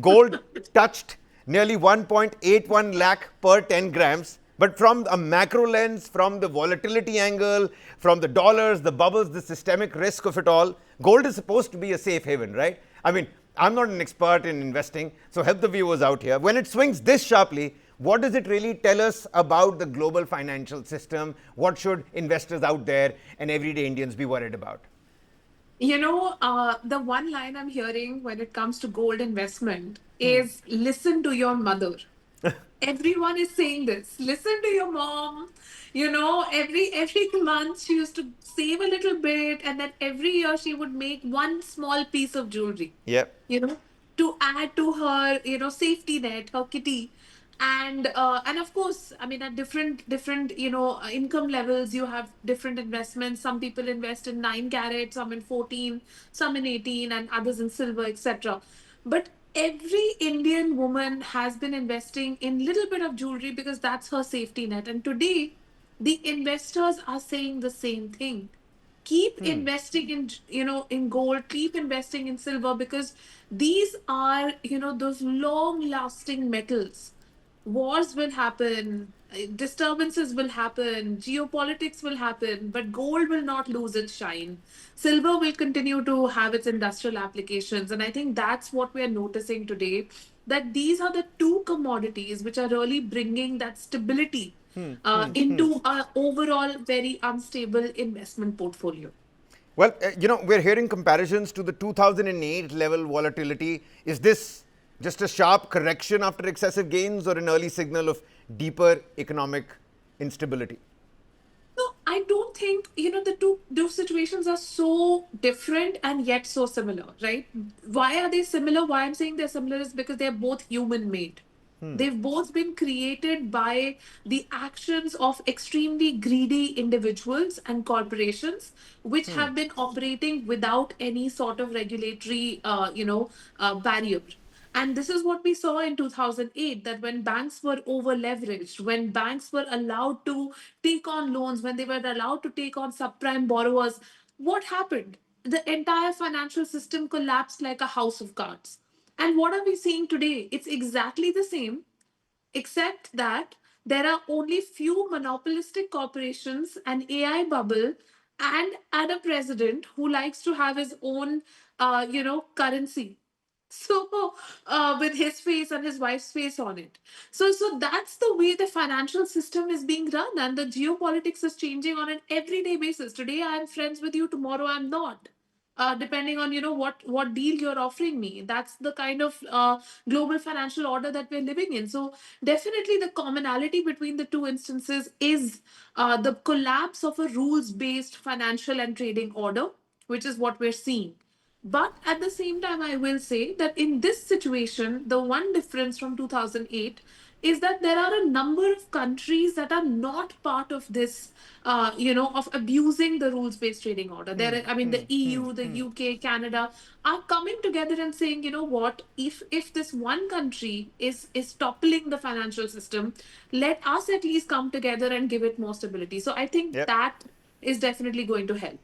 Gold touched nearly 1.81 lakh per 10 grams. But from a macro lens, from the volatility angle, from the dollars, the bubbles, the systemic risk of it all, gold is supposed to be a safe haven, right? I mean, I'm not an expert in investing, so help the viewers out here. When it swings this sharply, what does it really tell us about the global financial system? What should investors out there and everyday Indians be worried about? The one line I'm hearing when it comes to gold investment is listen to your mother. Everyone is saying this. Listen to your mom. Every month she used to save a little bit, and then every year she would make one small piece of jewelry. Yep. You know, to add to her, safety net, her kitty. And of course, I mean, at different income levels, you have different investments. Some people invest in 9 carat, some in 14, some in 18, and others in silver, etc. But every Indian woman has been investing in little bit of jewelry because that's her safety net. And today, the investors are saying the same thing. Keep investing in gold, keep investing in silver, because these are those long lasting metals. Wars will happen, disturbances will happen, geopolitics will happen, but gold will not lose its shine. Silver will continue to have its industrial applications. And I think that's what we are noticing today, that these are the two commodities which are really bringing that stability into our overall very unstable investment portfolio. Well, we're hearing comparisons to the 2008 level volatility. Is this just a sharp correction after excessive gains or an early signal of deeper economic instability? No, I don't think the two situations are so different and yet so similar, right? Why are they similar? Why I'm saying they're similar is because they're both human made. They've both been created by the actions of extremely greedy individuals and corporations, which have been operating without any sort of regulatory, barrier. And this is what we saw in 2008, that when banks were over leveraged, when banks were allowed to take on loans, when they were allowed to take on subprime borrowers, what happened? The entire financial system collapsed like a house of cards. And what are we seeing today? It's exactly the same, except that there are only few monopolistic corporations, an AI bubble, and a president who likes to have his own, currency. So, with his face and his wife's face on it. So that's the way the financial system is being run, and the geopolitics is changing on an everyday basis. Today I'm friends with you, tomorrow I'm not, depending on what deal you're offering me. That's the kind of global financial order that we're living in. So definitely the commonality between the two instances is the collapse of a rules based financial and trading order, which is what we're seeing. But at the same time, I will say that in this situation, the one difference from 2008 is that there are a number of countries that are not part of this, of abusing the rules-based trading order. I mean, the EU, the UK, Canada are coming together and saying, you know what, if this one country is toppling the financial system, let us at least come together and give it more stability. So I think Yep. that is definitely going to help.